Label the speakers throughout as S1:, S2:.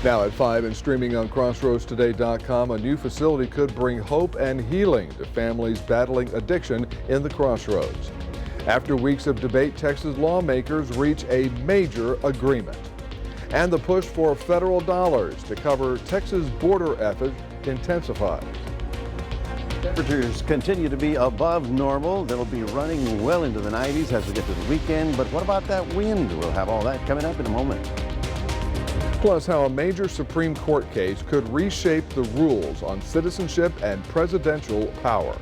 S1: Now at 5 and streaming on crossroadstoday.com, a new facility could bring hope and healing to families battling addiction in the Crossroads. After weeks of debate, Texas lawmakers reach a major agreement. And the push for federal dollars to cover Texas border effort intensifies.
S2: Temperatures continue to be above normal. They'll be running well into the 90s as we get to the weekend. But what about that wind? We'll have all that coming up in a moment.
S1: Plus, how a major Supreme Court case could reshape the rules on citizenship and presidential power.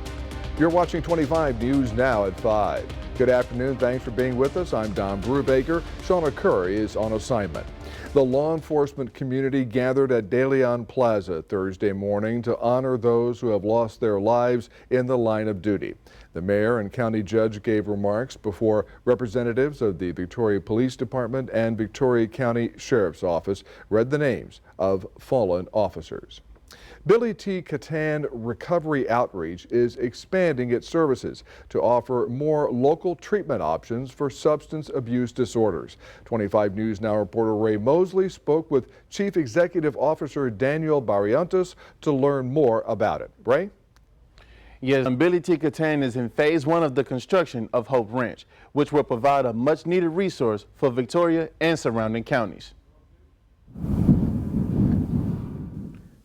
S1: You're watching 25 News Now at 5. Good afternoon. Thanks for being with us. I'm Don Brubaker. Shauna Curry is on assignment. The law enforcement community gathered at De Leon Plaza Thursday morning to honor those who have lost their lives in the line of duty. The mayor and county judge gave remarks before representatives of the Victoria Police Department and Victoria County Sheriff's Office read the names of fallen officers. Billy T. Catan Recovery Outreach is expanding its services to offer more local treatment options for substance abuse disorders. 25 News Now reporter Ray Mosley spoke with Chief Executive Officer Daniel Barrientos to learn more about it. Ray?
S3: Yes, Billy T. Catan is in phase 1 of the construction of Hope Ranch, which will provide a much-needed resource for Victoria and surrounding counties.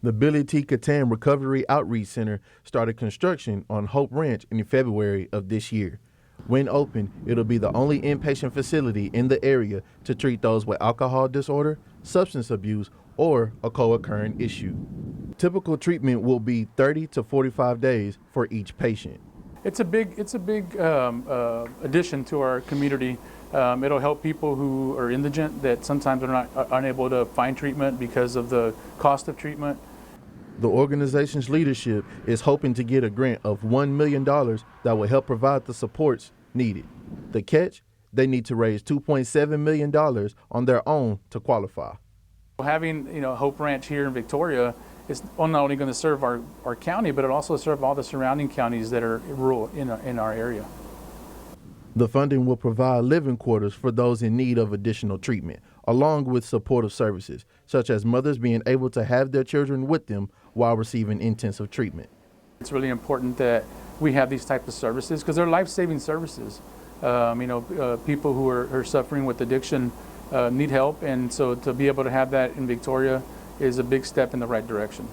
S3: The Billy T. Catan Recovery Outreach Center started construction on Hope Ranch in February of this year. When open, it'll be the only inpatient facility in the area to treat those with alcohol disorder, substance abuse, or a co-occurring issue. Typical treatment will be 30 to 45 days for each patient.
S4: It's a big addition to our community. It'll help people who are indigent that sometimes are unable to find treatment because of the cost of treatment.
S3: The organization's leadership is hoping to get a grant of $1 million that will help provide the supports needed. The catch, they need to raise $2.7 million on their own to qualify.
S4: Having Hope Ranch here in Victoria is not only going to serve our county, but it'll also serve all the surrounding counties that are rural in our area.
S3: The funding will provide living quarters for those in need of additional treatment, along with supportive services, such as mothers being able to have their children with them while receiving intensive treatment.
S4: It's really important that we have these types of services because they're life-saving services. People who are suffering with addiction need help, and so to be able to have that in Victoria is a big step in the right direction.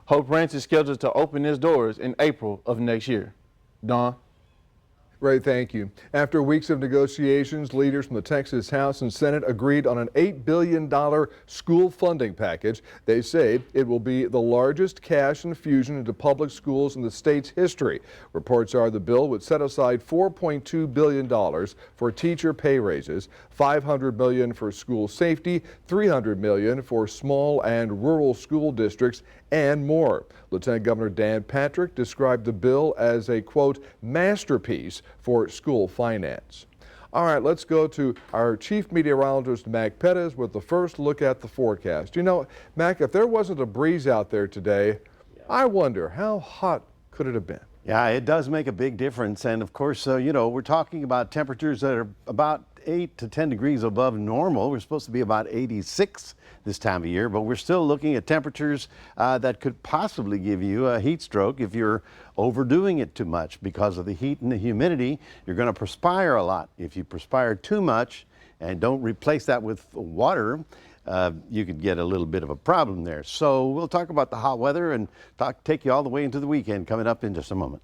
S3: Hope Ranch is scheduled to open its doors in April of next year. Don?
S1: Ray, thank you. After weeks of negotiations, leaders from the Texas House and Senate agreed on an $8 billion school funding package. They say it will be the largest cash infusion into public schools in the state's history. Reports are the bill would set aside $4.2 billion for teacher pay raises, $500 million for school safety, $300 million for small and rural school districts, and more. Lieutenant Governor Dan Patrick described the bill as a, quote, masterpiece for school finance. All right, let's go to our chief meteorologist, Mac Pettis, with the first look at the forecast. You know, Mac, if there wasn't a breeze out there today, I wonder how hot could it have been?
S2: Yeah, it does make a big difference. And of course, we're talking about temperatures that are about 8 to 10 degrees above normal. We're supposed to be about 86 this time of year, but we're still looking at temperatures that could possibly give you a heat stroke if you're overdoing it too much. Because of the heat and the humidity, you're going to perspire a lot. If you perspire too much and don't replace that with water, you could get a little bit of a problem there. So we'll talk about the hot weather and take you all the way into the weekend coming up in just a moment.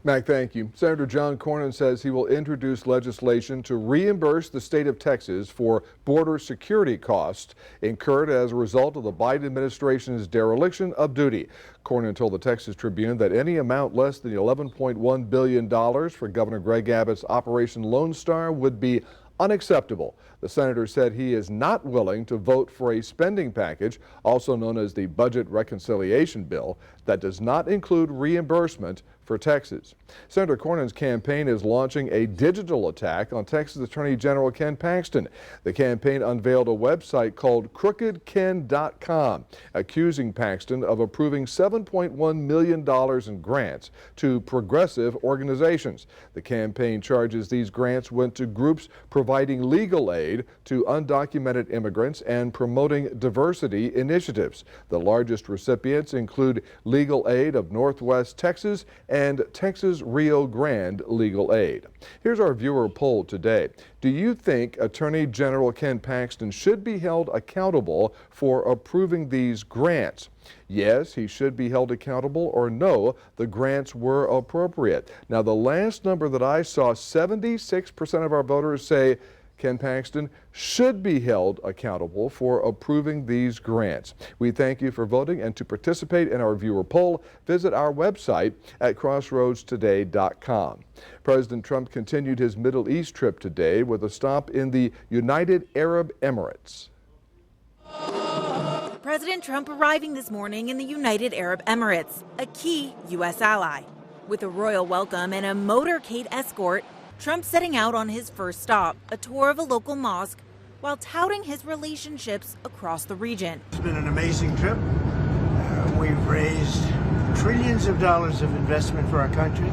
S1: Mac, thank you. Senator John Cornyn says he will introduce legislation to reimburse the state of Texas for border security costs incurred as a result of the Biden administration's dereliction of duty. Cornyn told the Texas Tribune that any amount less than $11.1 billion for Governor Greg Abbott's Operation Lone Star would be unacceptable. The senator said he is not willing to vote for a spending package, also known as the Budget Reconciliation Bill, that does not include reimbursement for for Texas. Senator Cornyn's campaign is launching a digital attack on Texas Attorney General Ken Paxton. The campaign unveiled a website called crookedken.com, accusing Paxton of approving $7.1 million in grants to progressive organizations. The campaign charges these grants went to groups providing legal aid to undocumented immigrants and promoting diversity initiatives. The largest recipients include Legal Aid of Northwest Texas and Texas Rio Grande Legal Aid. Here's our viewer poll today. Do you think Attorney General Ken Paxton should be held accountable for approving these grants? Yes, he should be held accountable, or no, the grants were appropriate. Now, the last number that I saw, 76% of our voters say Ken Paxton should be held accountable for approving these grants. We thank you for voting, and to participate in our viewer poll, visit our website at crossroadstoday.com. President Trump continued his Middle East trip today with a stop in the United Arab Emirates.
S5: President Trump arriving this morning in the United Arab Emirates, a key U.S. ally. With a royal welcome and a motorcade escort, Trump setting out on his first stop, a tour of a local mosque, while touting his relationships across the region.
S6: It's been an amazing trip. We've raised trillions of dollars of investment for our country.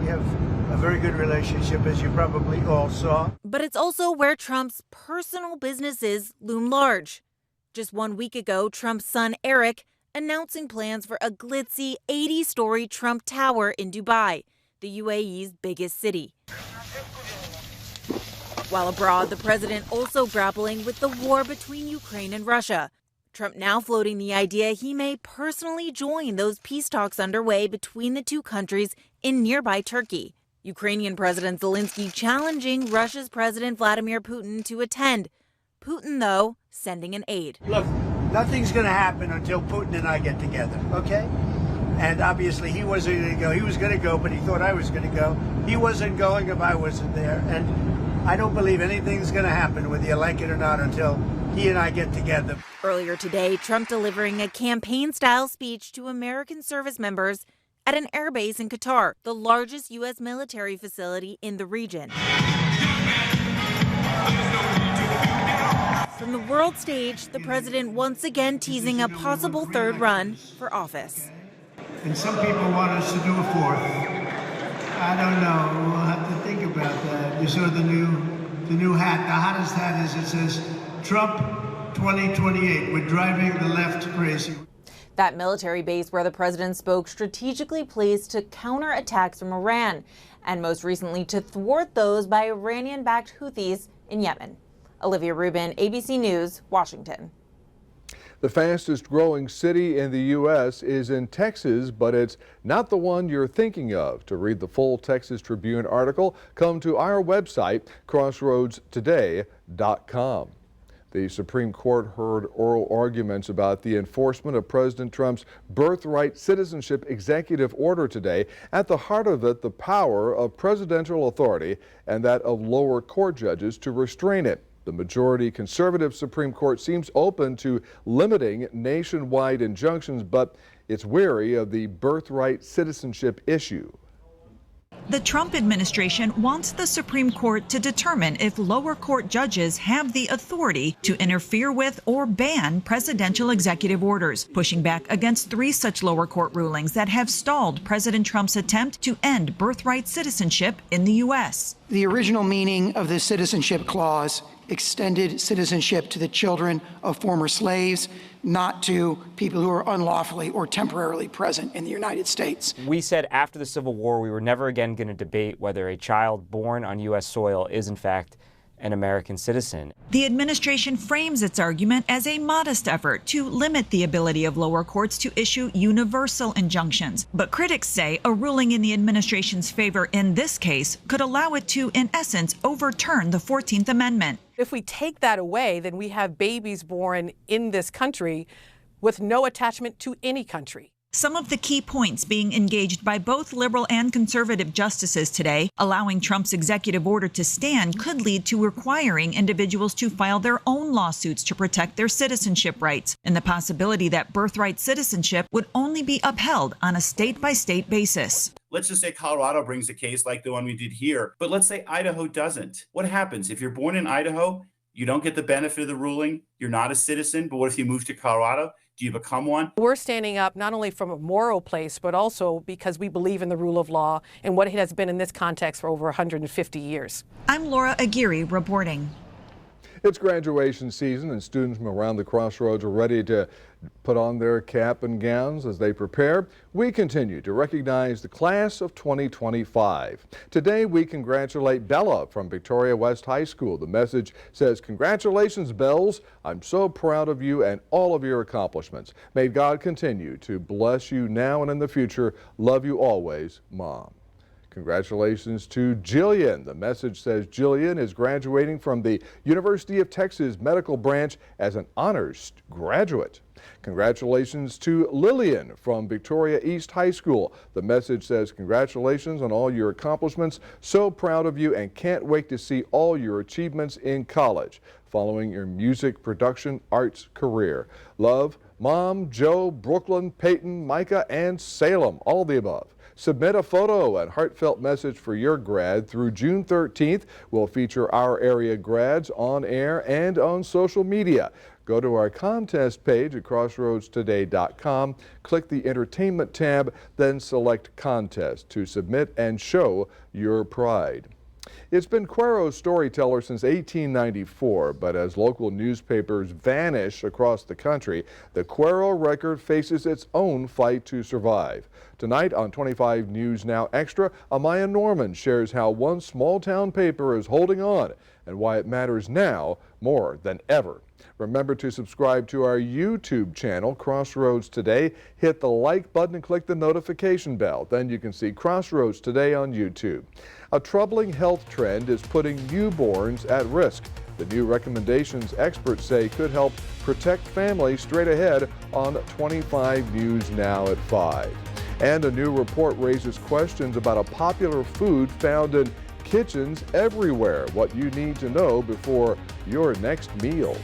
S6: We have a very good relationship, as you probably all saw.
S5: But it's also where Trump's personal businesses loom large. Just 1 week ago, Trump's son Eric announcing plans for a glitzy 80-story Trump Tower in Dubai, the UAE's biggest city. While abroad, the president also grappling with the war between Ukraine and Russia. Trump now floating the idea he may personally join those peace talks underway between the two countries in nearby Turkey. Ukrainian President Zelensky challenging Russia's President Vladimir Putin to attend. Putin, though, sending an aide.
S6: Look, nothing's going to happen until Putin and I get together, okay? And obviously he wasn't going to go. He was going to go, but he thought I was going to go. He wasn't going if I wasn't there. And I don't believe anything's going to happen, whether you like it or not, until he and I get together.
S5: Earlier today, Trump delivering a campaign-style speech to American service members at an airbase in Qatar, the largest U.S. military facility in the region. From the world stage, the president once again teasing a possible third run for office.
S6: And some people want us to do a fourth. I don't know. We'll have to think about that. You saw the new hat. The hottest hat is, it says, Trump 2028. We're driving the left crazy.
S5: That military base where the president spoke strategically placed to counter attacks from Iran, and most recently to thwart those by Iranian-backed Houthis in Yemen. Olivia Rubin, ABC News, Washington.
S1: The fastest growing city in the U.S. is in Texas, but it's not the one you're thinking of. To read the full Texas Tribune article, come to our website, crossroadstoday.com. The Supreme Court heard oral arguments about the enforcement of President Trump's birthright citizenship executive order today. At the heart of it, the power of presidential authority and that of lower court judges to restrain it. The majority conservative Supreme Court seems open to limiting nationwide injunctions, but it's wary of the birthright citizenship issue.
S7: The Trump administration wants the Supreme Court to determine if lower court judges have the authority to interfere with or ban presidential executive orders, pushing back against 3 such lower court rulings that have stalled President Trump's attempt to end birthright citizenship in the U.S.
S8: The original meaning of the Citizenship Clause extended citizenship to the children of former slaves, not to people who are unlawfully or temporarily present in the United States.
S9: We said after the Civil War we were never again going to debate whether a child born on U.S. soil is in fact an American citizen.
S7: The administration frames its argument as a modest effort to limit the ability of lower courts to issue universal injunctions. But critics say a ruling in the administration's favor in this case could allow it to, in essence, overturn the 14th Amendment.
S10: If we take that away, then we have babies born in this country with no attachment to any country.
S7: Some of the key points being engaged by both liberal and conservative justices today, allowing Trump's executive order to stand, could lead to requiring individuals to file their own lawsuits to protect their citizenship rights, and the possibility that birthright citizenship would only be upheld on a state-by-state basis.
S11: Let's just say Colorado brings a case like the one we did here, but let's say Idaho doesn't. What happens if you're born in Idaho? You don't get the benefit of the ruling. You're not a citizen, but what if you move to Colorado? Do you become one?
S10: We're standing up not only from a moral place, but also because we believe in the rule of law and what it has been in this context for over 150 years.
S7: I'm Laura Aguirre reporting.
S1: It's graduation season, and students from around the Crossroads are ready to put on their cap and gowns as they prepare. We continue to recognize the class of 2025. Today, we congratulate Bella from Victoria West High School. The message says, "Congratulations, Bells. I'm so proud of you and all of your accomplishments. May God continue to bless you now and in the future. Love you always, Mom." Congratulations to Jillian. The message says Jillian is graduating from the University of Texas Medical Branch as an honors graduate. Congratulations to Lillian from Victoria East High School. The message says congratulations on all your accomplishments. So proud of you and can't wait to see all your achievements in college following your music production arts career. Love, Mom, Joe, Brooklyn, Peyton, Micah, and Salem. All the above. Submit a photo and heartfelt message for your grad through June 13th. We'll feature our area grads on air and on social media. Go to our contest page at crossroadstoday.com, click the Entertainment tab, then select Contest to submit and show your pride. It's been Cuero's storyteller since 1894, but as local newspapers vanish across the country, the Cuero record faces its own fight to survive. Tonight on 25 News Now Extra, Amaya Norman shares how one small-town paper is holding on and why it matters now more than ever. Remember to subscribe to our YouTube channel, Crossroads Today. Hit the like button and click the notification bell. Then you can see Crossroads Today on YouTube. A troubling health trend is putting newborns at risk. The new recommendations experts say could help protect families. Straight ahead on 25 News Now at 5. And a new report raises questions about a popular food found in kitchens everywhere. What you need to know before your next meal.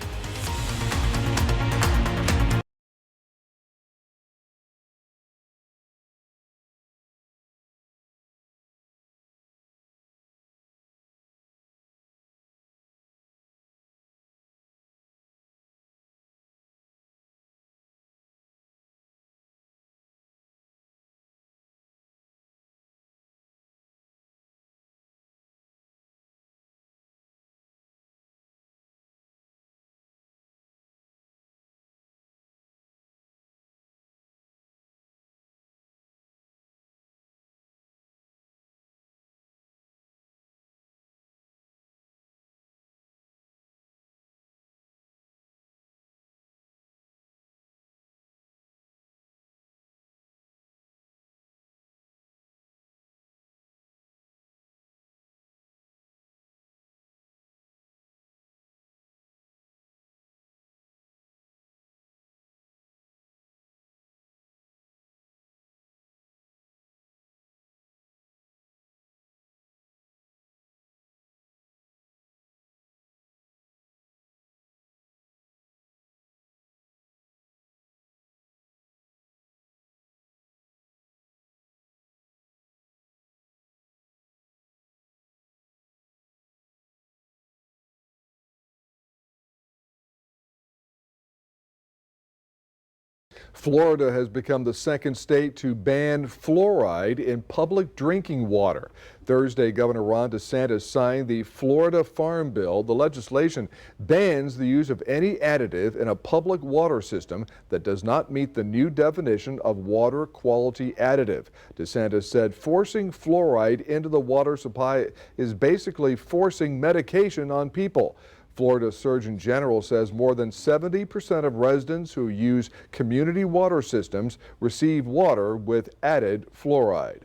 S1: Florida has become the second state to ban fluoride in public drinking water. Thursday, Governor Ron DeSantis signed the Florida Farm Bill. The legislation bans the use of any additive in a public water system that does not meet the new definition of water quality additive. DeSantis said forcing fluoride into the water supply is basically forcing medication on people. Florida Surgeon General says more than 70% of residents who use community water systems receive water with added fluoride.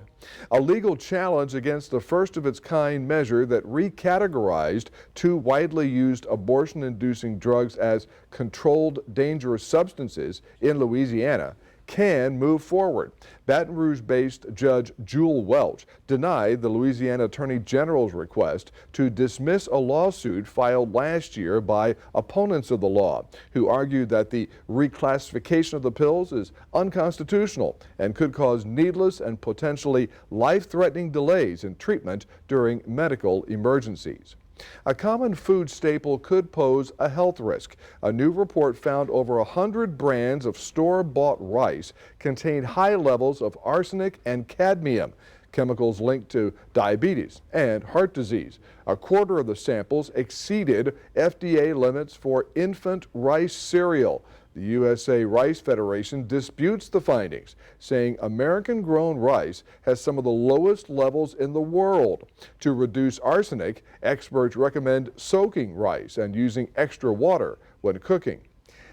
S1: A legal challenge against the first of its kind measure that recategorized two widely used abortion-inducing drugs as controlled dangerous substances in Louisiana can move forward. Baton Rouge-based Judge Jewel Welch denied the Louisiana Attorney General's request to dismiss a lawsuit filed last year by opponents of the law, who argued that the reclassification of the pills is unconstitutional and could cause needless and potentially life-threatening delays in treatment during medical emergencies. A common food staple could pose a health risk. A new report found over 100 brands of store-bought rice contained high levels of arsenic and cadmium, chemicals linked to diabetes and heart disease. A quarter of the samples exceeded FDA limits for infant rice cereal. The USA Rice Federation disputes the findings, saying American-grown rice has some of the lowest levels in the world. To reduce arsenic, experts recommend soaking rice and using extra water when cooking.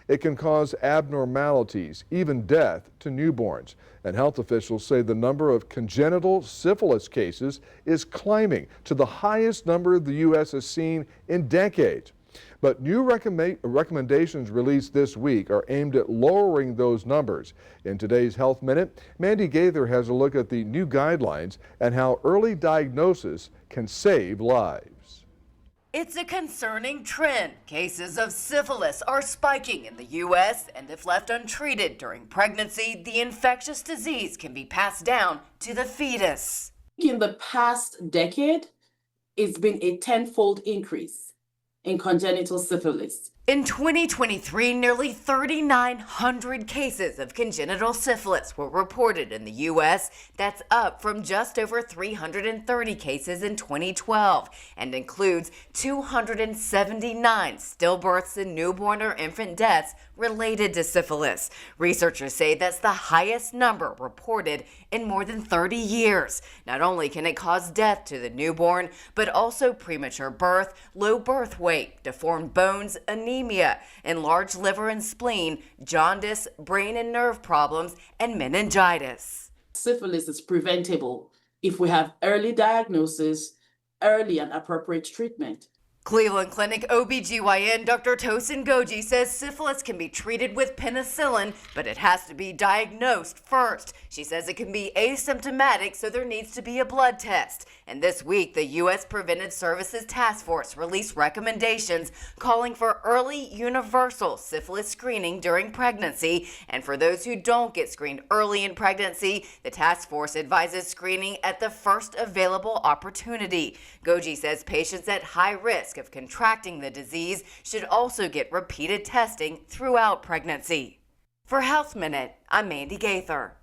S1: It can cause abnormalities, even death, to newborns. And health officials say the number of congenital syphilis cases is climbing to the highest number the U.S. has seen in decades. But new recommendations released this week are aimed at lowering those numbers. In today's Health Minute, Mandy Gaither has a look at the new guidelines and how early diagnosis can save lives.
S12: It's a concerning trend. Cases of syphilis are spiking in the U.S., and if left untreated during pregnancy, the infectious disease can be passed down to the fetus.
S13: In the past decade, it's been a tenfold increase in congenital syphilis.
S12: In 2023, nearly 3,900 cases of congenital syphilis were reported in the U.S. That's up from just over 330 cases in 2012 and includes 279 stillbirths and newborn or infant deaths related to syphilis. Researchers say that's the highest number reported in more than 30 years. Not only can it cause death to the newborn, but also premature birth, low birth weight, deformed bones, anemia, enlarged liver and spleen, jaundice, brain and nerve problems, and meningitis.
S13: Syphilis is preventable if we have early diagnosis, early and appropriate treatment.
S12: Cleveland Clinic OBGYN Dr. Tosin Goji says syphilis can be treated with penicillin, but it has to be diagnosed first. She says it can be asymptomatic, so there needs to be a blood test. And this week, the U.S. Preventive Services Task Force released recommendations calling for early universal syphilis screening during pregnancy. And for those who don't get screened early in pregnancy, the task force advises screening at the first available opportunity. Goji says patients at high risk of contracting the disease should also get repeated testing throughout pregnancy. For Health Minute, I'm Mandy Gaither.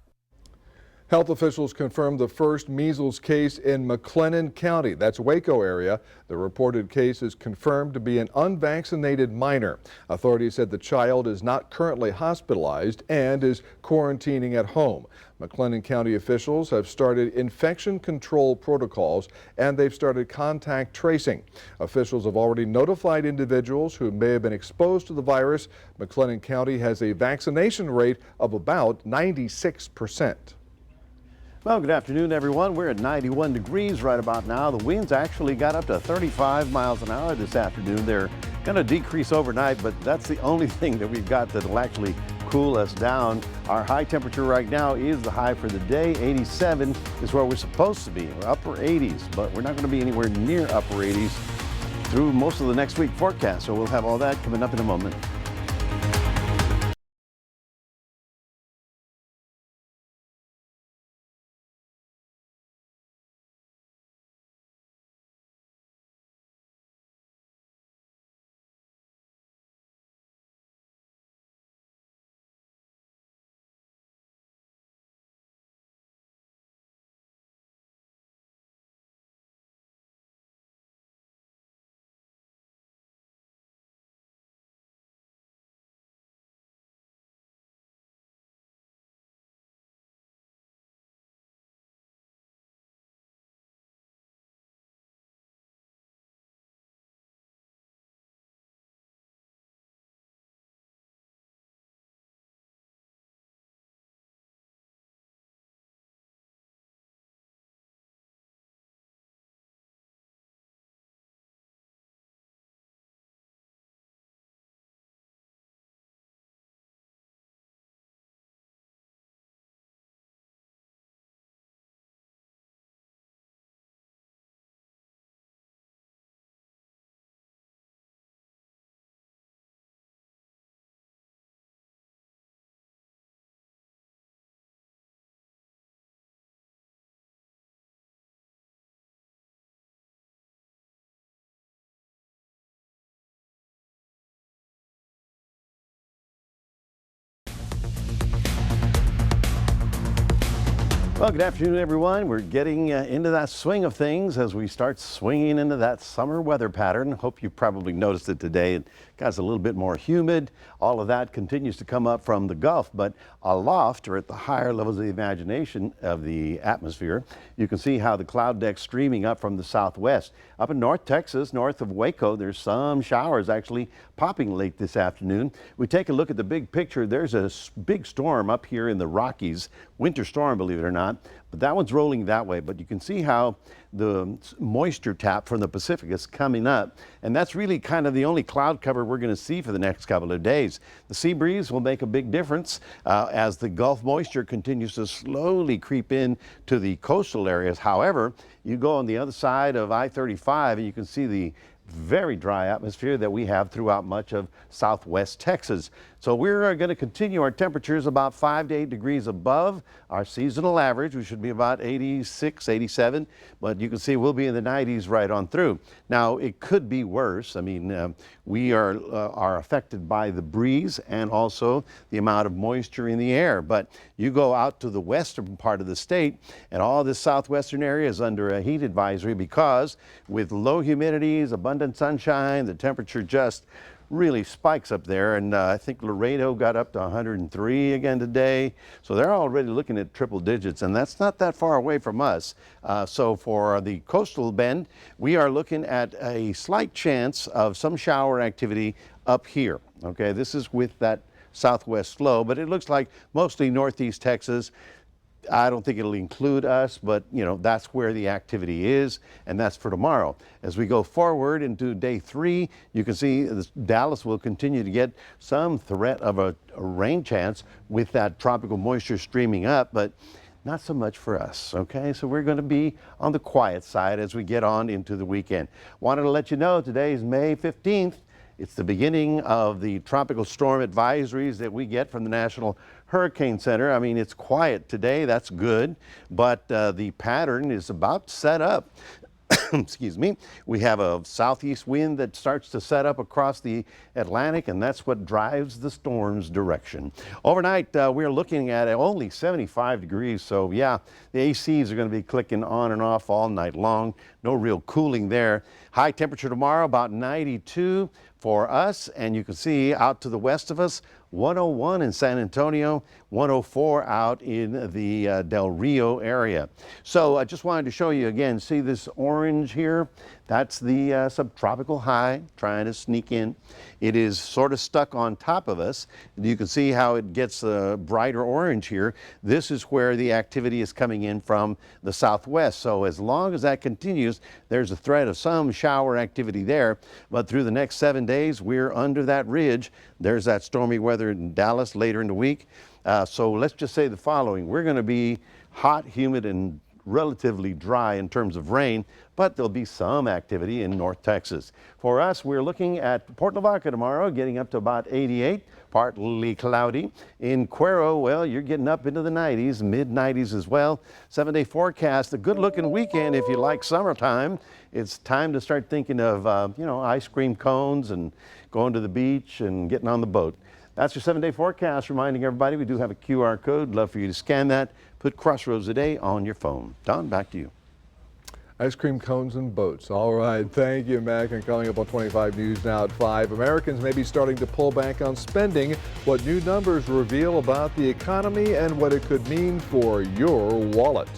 S1: Health officials confirmed the first measles case in McLennan County. That's Waco area. The reported case is confirmed to be an unvaccinated minor. Authorities said the child is not currently hospitalized and is quarantining at home. McLennan County officials have started infection control protocols and they've started contact tracing. Officials have already notified individuals who may have been exposed to the virus. McLennan County has a vaccination rate of about 96%.
S2: Well, good afternoon, everyone. We're at 91 degrees right about now. The winds actually got up to 35 miles an hour this afternoon. They're going to decrease overnight, but that's the only thing that we've got that will actually cool us down. Our high temperature right now is the high for the day. 87 is where we're supposed to be. We're upper 80s, but we're not going to be anywhere near upper 80s through most of the next week forecast. So we'll have all that coming up in a moment. Well, good afternoon, everyone. We're getting into that swing of things as we start swinging into that summer weather pattern. Hope you probably noticed it today. It got a little bit more humid. All of that continues to come up from the Gulf, but aloft or at the higher levels of the imagination of the atmosphere, you can see how the cloud deck's streaming up from the southwest. Up in North Texas, north of Waco, there's some showers actually popping late this afternoon. We take a look at the big picture. There's a big storm up here in the Rockies, winter storm, believe it or not. But that one's rolling that way. But you can see how the moisture tap from the Pacific is coming up. And that's really kind of the only cloud cover we're going to see for the next couple of days. The sea breeze will make a big difference as the Gulf moisture continues to slowly creep in to the coastal areas. However, you go on the other side of I-35 and you can see the very dry atmosphere that we have throughout much of southwest Texas. So we're going to continue our temperatures about 5 to 8 degrees above our seasonal average. We should be about 86, 87, but you can see we'll be in the 90s right on through. Now, it could be worse. I mean, we are affected by the breeze and also the amount of moisture in the air. But you go out to the western part of the state, and all this southwestern area is under a heat advisory because with low humidities, abundant sunshine, the temperature just really spikes up there. And I think Laredo got up to 103 again today. So they're already looking at triple digits, and that's not that far away from us. So for the coastal bend, we are looking at a slight chance of some shower activity up here. Okay, this is with that southwest flow, but it looks like mostly northeast Texas. I don't think it'll include us, but you know, that's where the activity is, and that's for tomorrow. As we go forward into day 3, you can see Dallas will continue to get some threat of a rain chance with that tropical moisture streaming up, but not so much for us, okay? So we're going to be on the quiet side as we get on into the weekend. Wanted to let you know today is May 15th. It's the beginning of the tropical storm advisories that we get from the National Hurricane Center. I mean, it's quiet today, that's good, but the pattern is about set up. Excuse me. We have a southeast wind that starts to set up across the Atlantic, and that's what drives the storm's direction. Overnight, we're looking at only 75 degrees, so yeah, the ACs are going to be clicking on and off all night long. No real cooling there. High temperature tomorrow, about 92 for us, and you can see out to the west of us, 101 in San Antonio, 104 out in the Del Rio area. So I just wanted to show you again, see this orange here? That's the subtropical high trying to sneak in. It is sort of stuck on top of us. You can see how it gets brighter orange here. This is where the activity is coming in from the southwest. So as long as that continues, there's a threat of some shower activity there. But through the next 7 days, we're under that ridge. There's that stormy weather in Dallas later in the week. So let's just say the following. We're going to be hot, humid, and relatively dry in terms of rain, but there'll be some activity in North Texas. For us, we're looking at Port Lavaca tomorrow, getting up to about 88, partly cloudy. In Cuero, well, you're getting up into the 90s, mid-90s as well. 7-day forecast, a good-looking weekend if you like summertime. It's time to start thinking of, you know, ice cream cones and going to the beach and getting on the boat. That's your 7-day forecast, reminding everybody we do have a QR code. Love for you to scan that. Put Crossroads Today on your phone. Don, back to you.
S1: Ice cream cones and boats. All right. Thank you, Mac. And coming up on 25 News Now at 5, Americans may be starting to pull back on spending. What new numbers reveal about the economy and what it could mean for your wallet.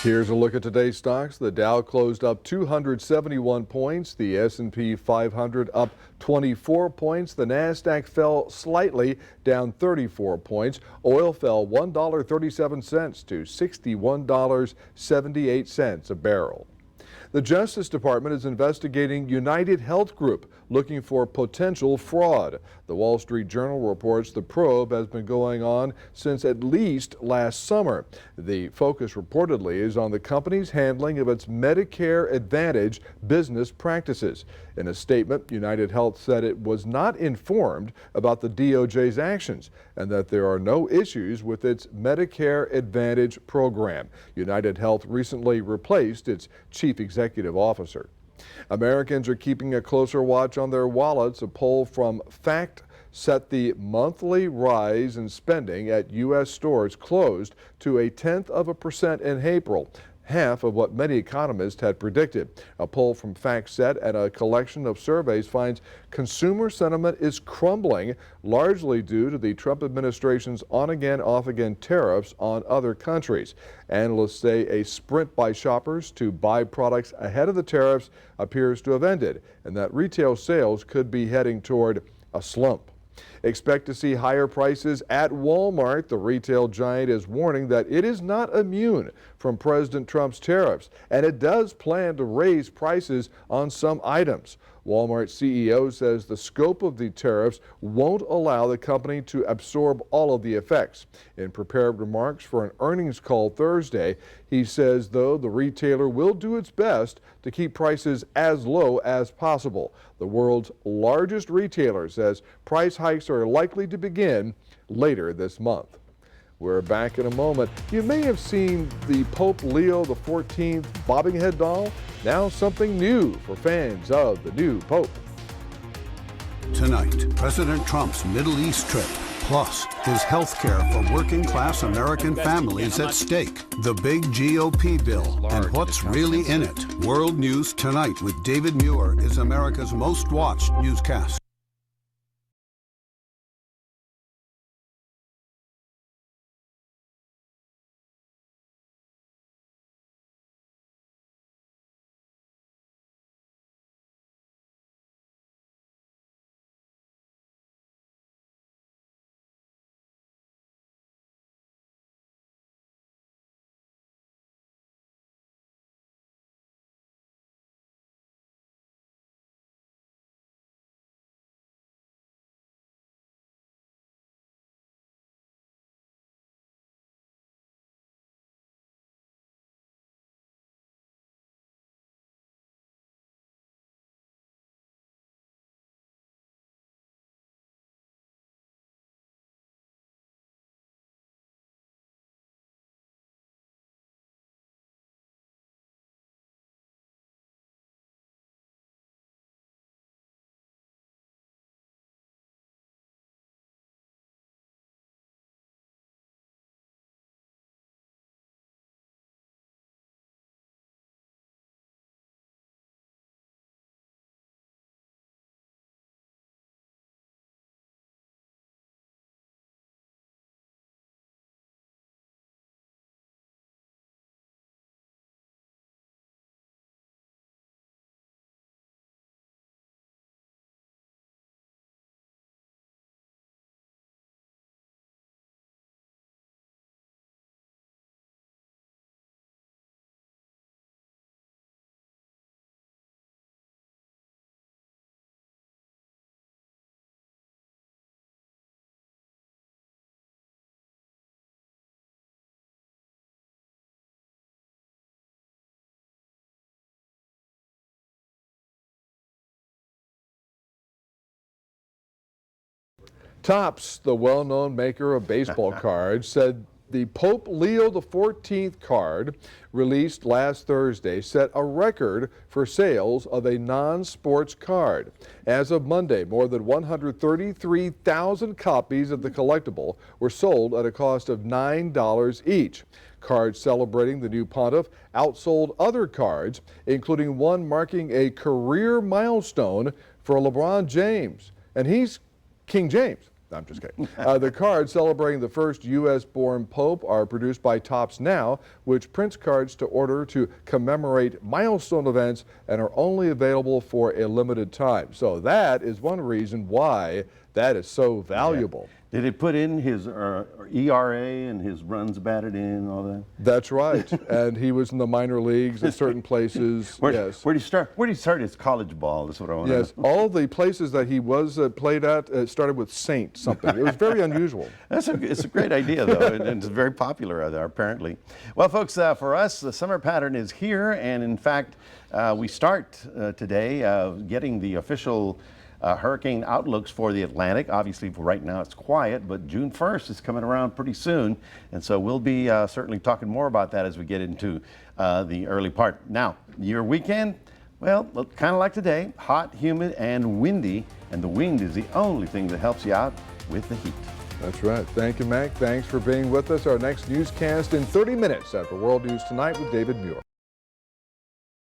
S1: Here's a look at today's stocks. The Dow closed up 271 points. The S&P 500 up 24 points. The Nasdaq fell slightly, down 34 points. Oil fell $1.37 to $61.78 a barrel. The Justice Department is investigating United Health Group, looking for potential fraud. The Wall Street Journal reports the probe has been going on since at least last summer. The focus reportedly is on the company's handling of its Medicare Advantage business practices. In a statement, United Health said it was not informed about the DOJ's actions and that there are no issues with its Medicare Advantage program. United Health recently replaced its chief executive officer. Americans are keeping a closer watch on their wallets. A poll from FACT set the monthly rise in spending at U.S. stores closed to 0.1% in April, half of what many economists had predicted. A poll from FactSet and a collection of surveys finds consumer sentiment is crumbling, largely due to the Trump administration's on-again, off-again tariffs on other countries. Analysts say a sprint by shoppers to buy products ahead of the tariffs appears to have ended, and that retail sales could be heading toward a slump. Expect to see higher prices at Walmart. The retail giant is warning that it is not immune from President Trump's tariffs, and it does plan to raise prices on some items. Walmart CEO says the scope of the tariffs won't allow the company to absorb all of the effects. In prepared remarks for an earnings call Thursday, he says, though, the retailer will do its best to keep prices as low as possible. The world's largest retailer says price hikes are likely to begin later this month. We're back in a moment. You may have seen the Pope Leo XIV bobbing head doll. Now something new for fans of the new Pope.
S14: Tonight, President Trump's Middle East trip, plus his health care for working-class American families at stake, the big GOP bill, and what's really in it. World News Tonight with David Muir is America's most watched newscast.
S1: Topps, the well-known maker of baseball cards, said the Pope Leo XIV card released last Thursday set a record for sales of a non-sports card. As of Monday, more than 133,000 copies of the collectible were sold at a cost of $9 each. Cards celebrating the new pontiff outsold other cards, including one marking a career milestone for LeBron James. And he's King James. I'm just kidding. The cards celebrating the first U.S.-born Pope are produced by Topps Now, which prints cards to order to commemorate milestone events and are only available for a limited time. So that is one reason why that is so valuable.
S2: Yeah. Did it put in his ERA and his runs batted in and all that?
S1: That's right. And he was in the minor leagues at certain places. Yes.
S2: Where did he start? Where did he start his college ball? That's what I want to know.
S1: Yes. All the places that he was played at started with Saint something. It was very unusual.
S2: It's a great idea, though, and it's very popular there, apparently. Well, folks, for us, the summer pattern is here, and in fact, we start today getting the official hurricane outlooks for the Atlantic. Obviously, for right now, it's quiet, but June 1st is coming around pretty soon. And so we'll be certainly talking more about that as we get into the early part. Now, your weekend, well, kind of like today, hot, humid, and windy. And the wind is the only thing that helps you out with the heat.
S1: That's right. Thank you, Mac. Thanks for being with us. Our next newscast in 30 minutes after World News Tonight with David Muir.